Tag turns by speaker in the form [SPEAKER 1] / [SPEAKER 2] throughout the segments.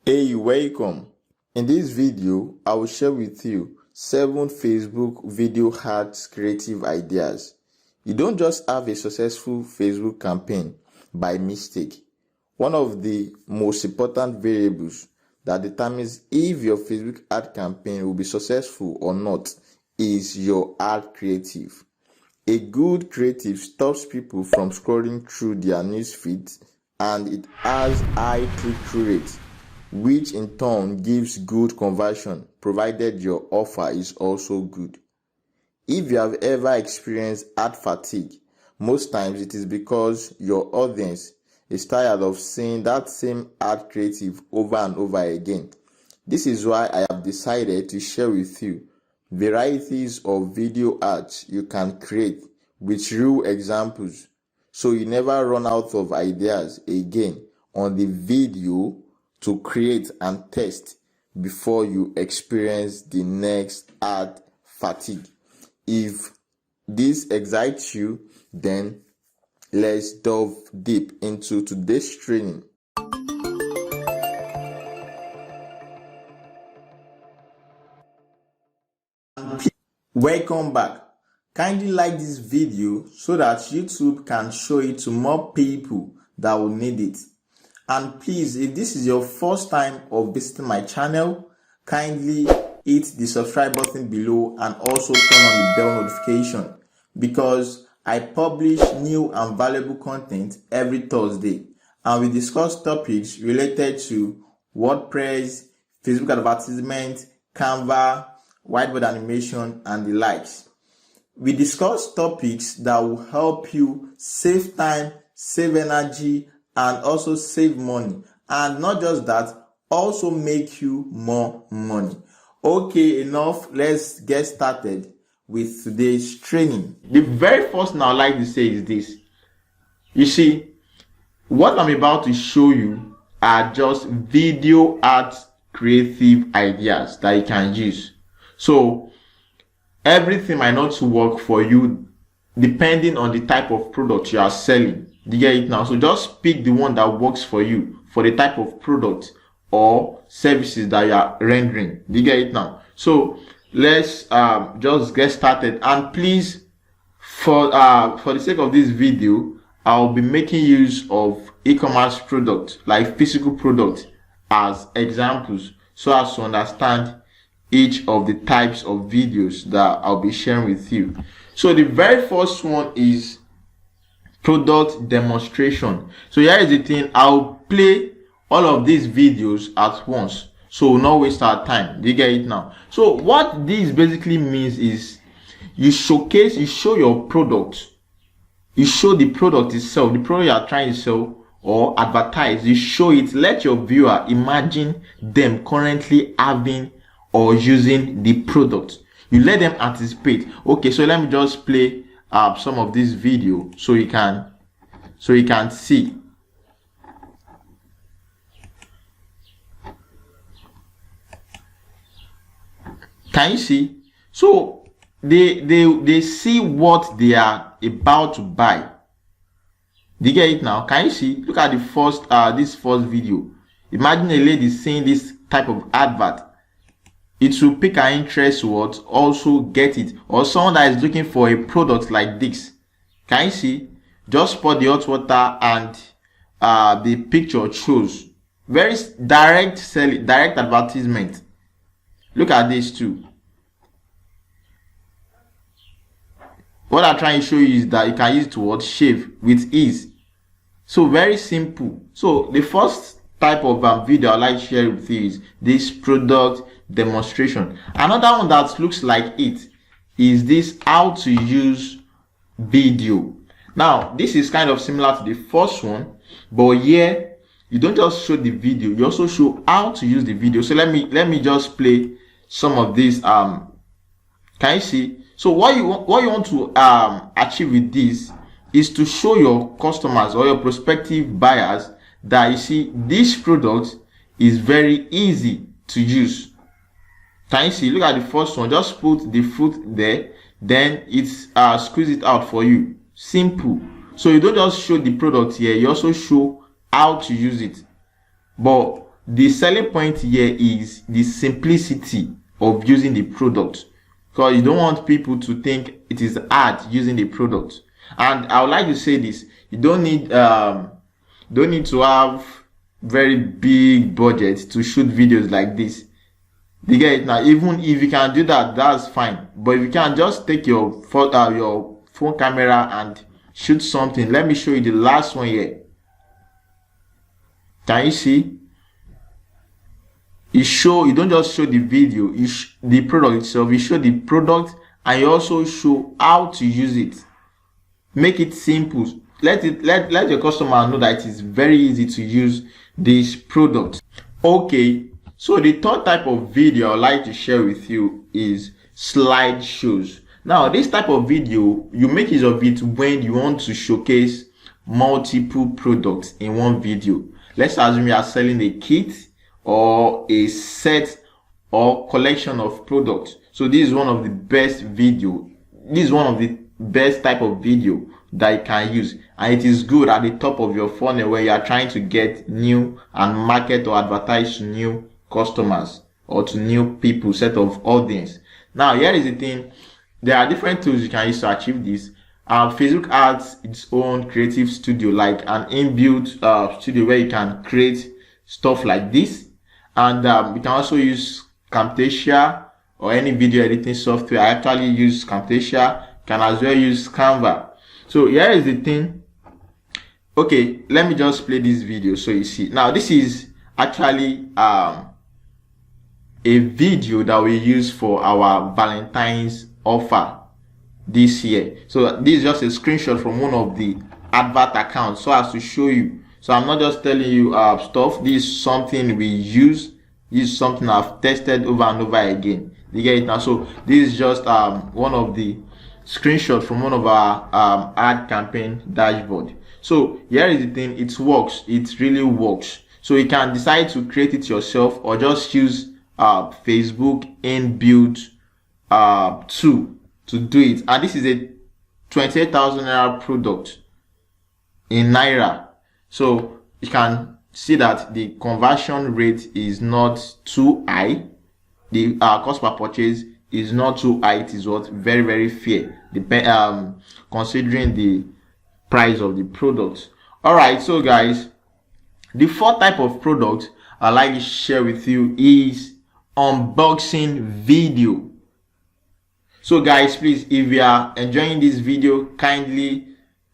[SPEAKER 1] Hey, welcome. In this video, I will share with you 7 Facebook video ads creative ideas. You don't just have a successful Facebook campaign by mistake. One of the most important variables that determines if your Facebook ad campaign will be successful or not is your ad creative. A good creative stops people from scrolling through their news feeds, and it has high click-through rate, which in turn gives good conversion provided your offer is also good. If you have ever experienced ad fatigue, most times it is because your audience is tired of seeing that same ad creative over and over again. This is why I have decided to share with you varieties of video ads you can create with real examples, so you never run out of ideas again on the video to create and test before you experience the next ad fatigue. If this excites you, then let's delve deep into today's training. Welcome back. Kindly like this video so that YouTube can show it to more people that will need it. And please, if this is your first time of visiting my channel, kindly hit the subscribe button below and also turn on the bell notification, because I publish new and valuable content every Thursday, and we discuss topics related to WordPress, Facebook advertisement, Canva, whiteboard animation, and the likes. We discuss topics that will help you save time, save energy, and also save money, and not just that, also make you more money. Okay, enough. Let's get started with today's training. The very first thing I'd like to say is this. You see, what I'm about to show you are just video ads creative ideas that you can use. So everything might not work for you depending on the type of product you are selling. Do you get it now? So just pick the one that works for you, for the type of product or services that you are rendering. Do you get it now? So let's just get started. And please, for the sake of this video, I'll be making use of e-commerce products, like physical products, as examples, so as to understand each of the types of videos that I'll be sharing with you. So the very first one is product demonstration. So here is the thing, I'll play all of these videos at once, so we'll not waste our time. Do you get it now? So what this basically means is you show your product, you show the product itself, the product you are trying to sell or advertise. You show it, let your viewer imagine them currently having or using the product. You let them anticipate. Okay, so let me just play some of this video so you can see. Can you see? So they see what they are about to buy. Do you get it now? Can you see? Look at the first this first video. Imagine a lady seeing this type of advert. It will pick her interest towards also get it, or someone that is looking for a product like this. Can you see? Just spot the hot water and the picture shows very direct selling, direct advertisement. Look at this too. What I'm trying to show you is that you can use it towards shave with ease. So very simple. So the first type of video I'd like to share with you is this product demonstration. Another one that looks like it is this how to use video. Now this is kind of similar to the first one, but here you don't just show the video, you also show how to use the video. So let me just play some of these. Can you see? So what you want to achieve with this is to show your customers or your prospective buyers that you see this product is very easy to use. Can you see? Look at the first one. Just put the fruit there, then it's squeeze it out for you. Simple. So you don't just show the product here, you also show how to use it. But the selling point here is the simplicity of using the product, because you don't want people to think it is hard using the product. And I would like to say this: you don't need to have very big budget to shoot videos like this. You get it now? Even if you can do that, that's fine. But if you can just take your phone camera and shoot something. Let me show you the last one here. Can you see? You don't just show the video, the product itself. You show the product and you also show how to use it. Make it simple. Let your customer know that it is very easy to use this product. Okay, so the third type of video I'd like to share with you is slideshows. Now, this type of video, you make use of it when you want to showcase multiple products in one video. Let's assume you are selling a kit or a set or collection of products. So this is one of the best video. This is one of the best type of video that you can use, and it is good at the top of your funnel where you are trying to get new and market or advertise to new customers or to new people, set of audience. Now, here is the thing: there are different tools you can use to achieve this. Facebook has its own creative studio, like an inbuilt studio where you can create stuff like this, and you can also use Camtasia or any video editing software. I actually use Camtasia. Can as well use Canva. So here is the thing. Okay, let me just play this video so you see. Now, this is actually a video that we use for our Valentine's offer this year. So this is just a screenshot from one of the advert accounts so as to show you. So I'm not just telling you stuff. This is something we use. This is something I've tested over and over again. You get it now? So this is just one of the screenshot from one of our ad campaign dashboard. So here is the thing: it works. It really works. So you can decide to create it yourself or just use Facebook inbuilt tool to do it. And this is a 28,000 naira product in naira. So you can see that the conversion rate is not too high. The cost per purchase is not too high. It is what very, very fair, considering the price of the product. All right, so guys, the fourth type of product I'd like to share with you is unboxing video. So guys, please, if you are enjoying this video, kindly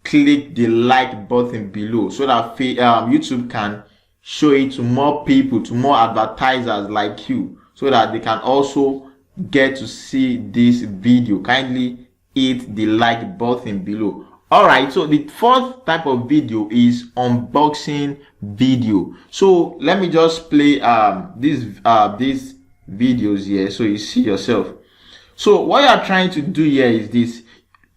[SPEAKER 1] click the like button below so that YouTube can show it to more people, to more advertisers like you, so that they can also get to see this video. Kindly hit the like button below. All right, so the fourth type of video is unboxing video. So let me just play these videos here so you see yourself. So what you are trying to do here is this.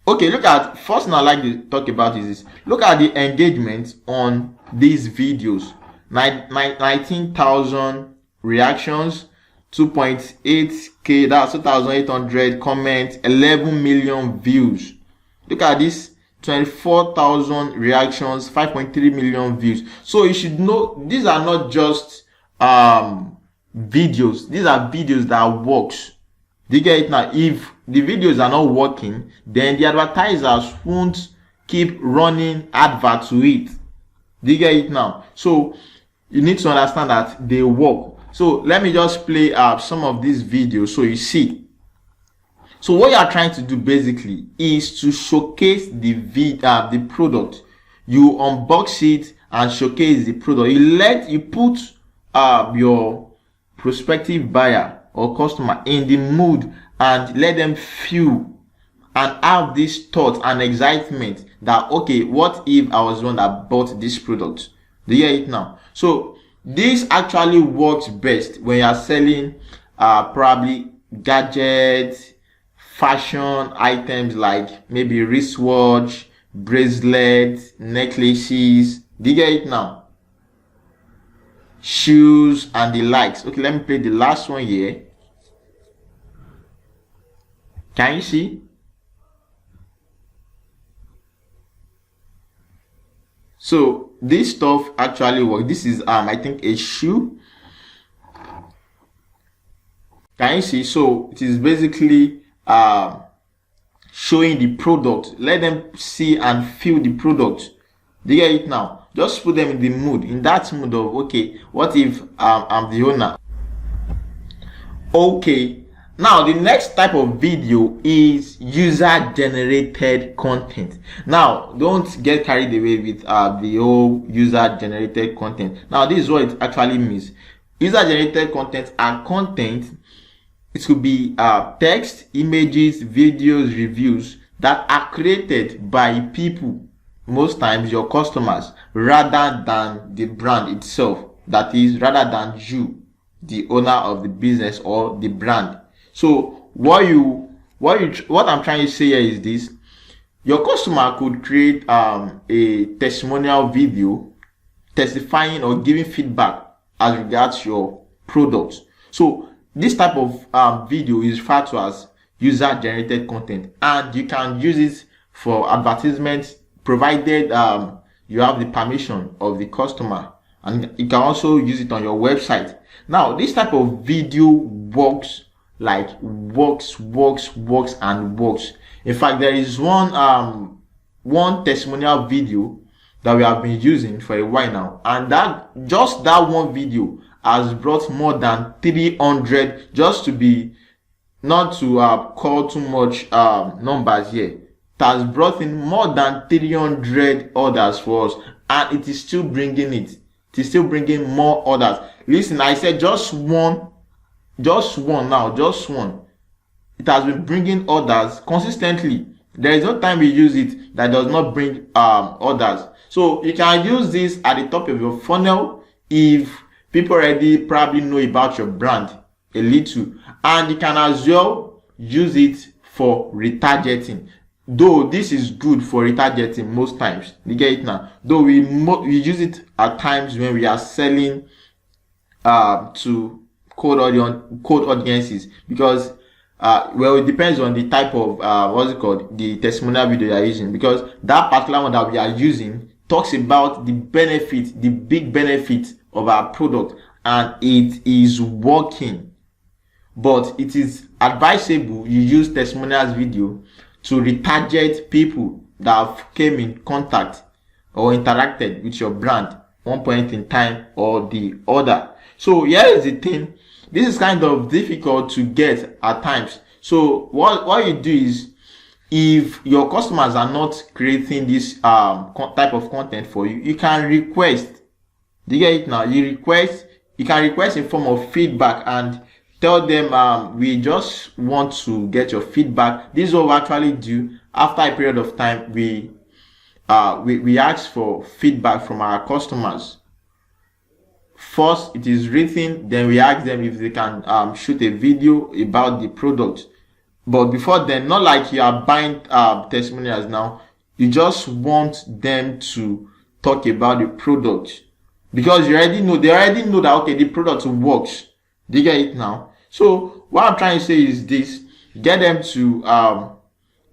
[SPEAKER 1] Okay, look at, first thing I like to talk about is this. Look at the engagement on these videos. 19,000 reactions, 2.8k, that's 2,800 comments, 11 million views. Look at this, 24,000 reactions, 5.3 million views. So you should know these are not just videos. These are videos that works. Do you get it now? If the videos are not working, then the advertisers won't keep running advert to it. Do you get it now? So you need to understand that they work. So let me just play some of these videos so you see. So what you are trying to do basically is to showcase the product. You unbox it and showcase the product. You put your prospective buyer or customer in the mood and let them feel and have this thought and excitement that, okay, what if I was the one that bought this product? Do you hear it now? So this actually works best when you are selling probably gadgets, fashion items like maybe wristwatch, bracelets, necklaces. Do you get it now? Shoes and the likes. Okay, let me play the last one here. Can you see? So this stuff actually works. This is I think a shoe. Can you see? So it is basically showing the product. Let them see and feel the product. Do you get it now? Just put them in the mood, in that mood of, okay, what if I'm the owner? Okay, now the next type of video is user generated content. Now don't get carried away with the whole user generated content. Now this is what it actually means. User generated content are content, it could be text, images, videos, reviews that are created by people, most times your customers, rather than the brand itself. That is, rather than you, the owner of the business or the brand. So what I'm trying to say here is this: your customer could create a testimonial video testifying or giving feedback as regards your product. So this type of video is referred to as user generated content, and you can use it for advertisements, provided you have the permission of the customer, and you can also use it on your website. Now this type of video works and works. In fact, there is one testimonial video that we have been using for a while now, and that one video has brought more than 300, just to be, not to call too much numbers here. It has brought in more than 300 orders for us, and it is still bringing it. It is still bringing more orders. Listen, I said just one. It has been bringing orders consistently. There is no time we use it that does not bring orders. So you can use this at the top of your funnel if people already probably know about your brand a little, and you can as well use it for retargeting. Though this is good for retargeting most times. You get it now? Though we use it at times when we are selling to cold audiences, because well, it depends on the type of the testimonial video you are using, because that particular one that we are using talks about the benefit, the big benefit of our product, and it is working. But it is advisable you use testimonials video to retarget people that have came in contact or interacted with your brand one point in time or the other. So here is the thing: this is kind of difficult to get at times. So what you do is, if your customers are not creating this type of content for you, you can request. Do you get it now? You can request in form of feedback and tell them we just want to get your feedback. This is what we actually do. After a period of time, we ask for feedback from our customers. First it is written, then we ask them if they can shoot a video about the product. But before then, not like you are buying testimonials now, you just want them to talk about the product, because they already know that, okay, the product works. Do you get it now? So what I'm trying to say is this: get them to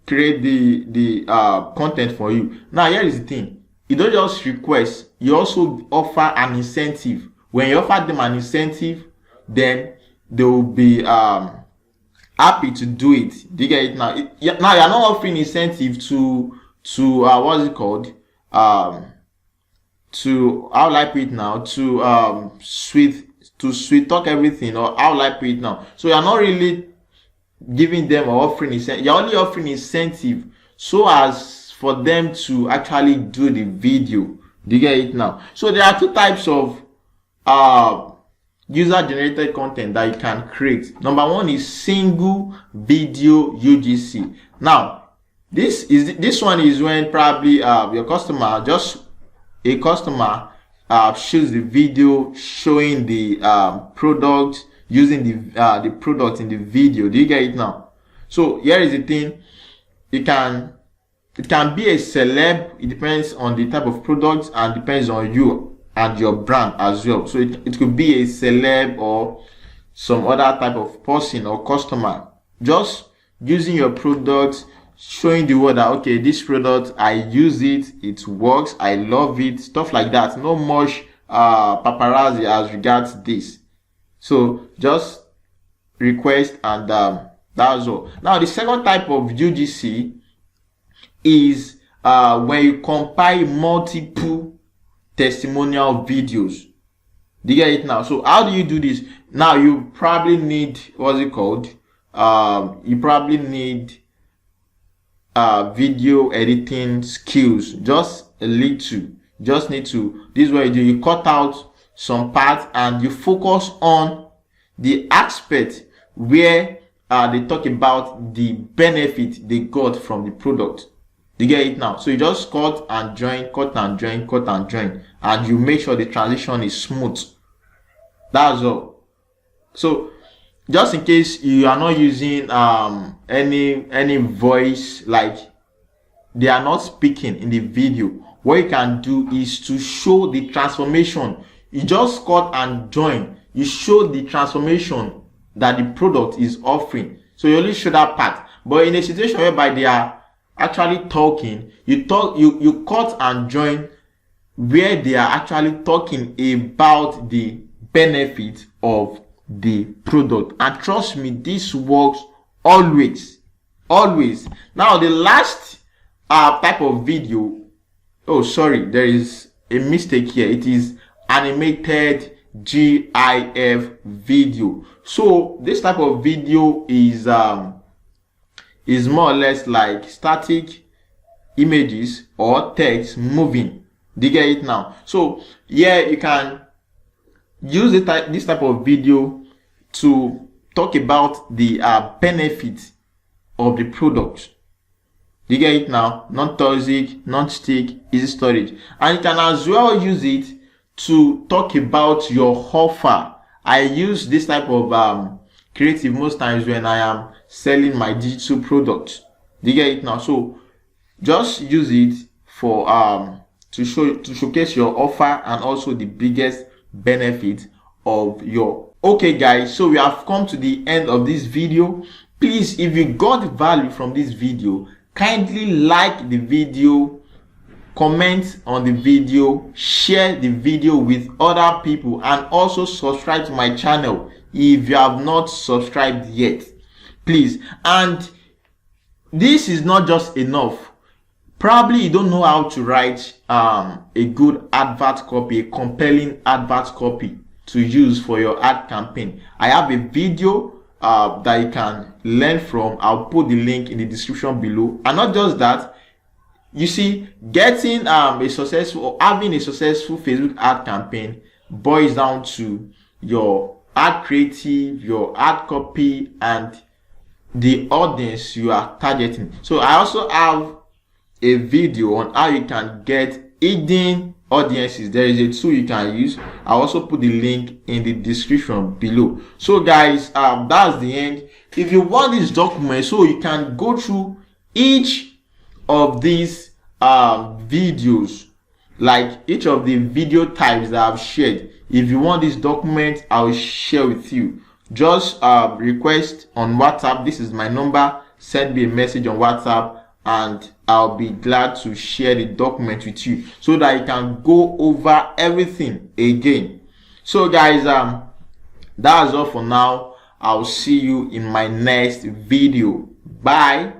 [SPEAKER 1] create the content for you. Now here is the thing: you don't just request, you also offer an incentive. When you offer them an incentive, then they will be happy to do it. Do you get it now? Now you're not offering incentive to what's it called? To, how will I put it now? To sweet talk everything, or how will I put it now? So you're not really giving them or offering incentive. You're only offering incentive so as for them to actually do the video. Do you get it now? So there are two types of user generated content that you can create. Number one is single video UGC. Now this one is when probably your customer, just a customer, shoots the video showing the product, using the product in the video. Do you get it now? So here is the thing: it can be a celeb. It depends on the type of product and depends on you and your brand as well. So it could be a celeb or some other type of person or customer just using your product, showing the world that, okay, this product, I use it, it works, I love it, stuff like that. No much paparazzi as regards this. So just request, and that's all. Now the second type of UGC is when you compile multiple testimonial videos. Do you get it now? So how do you do this? Now you probably need, what's it called? You probably need video editing skills, just a little. Just need to, this is what you do. You cut out some parts and you focus on the aspect where they talk about the benefit they got from the product. You get it now? So you just cut and join, cut and join, cut and join, and you make sure the transition is smooth. That's all. So just in case you are not using any voice, like they are not speaking in the video, what you can do is to show the transformation. You just cut and join. You show the transformation that the product is offering. So you only show that part. But in a situation whereby they are actually talking, you cut and join where they are actually talking about the benefit of the product. And trust me, this works always. Now the last type of video, oh sorry, there is a mistake here. It is animated GIF video. So this type of video is more or less like static images or text moving. Do you get it now? So yeah, you can use this type of video to talk about the benefit of the product. Do you get it now? Non-toxic, non-stick, easy storage. And you can as well use it to talk about your offer. I use this type of creative most times when I am selling my digital products. Do you get it now? So just use it for to showcase your offer and also the biggest benefit of your. Okay guys, so we have come to the end of this video. Please, if you got value from this video, kindly like the video, comment on the video, share the video with other people, and also subscribe to my channel if you have not subscribed yet, please. And this is not just enough. Probably you don't know how to write a good advert copy, a compelling advert copy to use for your ad campaign. I have a video that you can learn from. I'll put the link in the description below. And not just that, you see, getting a successful or having a successful Facebook ad campaign boils down to your ad creative, your ad copy, and the audience you are targeting. So I also have a video on how you can get hidden audiences. There is a tool you can use. I'll also put the link in the description below. So guys, that's the end. If you want this document so you can go through each of these videos, like each of the video types that I've shared, if you want this document, I'll share with you. Just request on WhatsApp. This is my number. Send me a message on WhatsApp and I'll be glad to share the document with you so that you can go over everything again. So guys, that's all for now. I'll see you in my next video. Bye.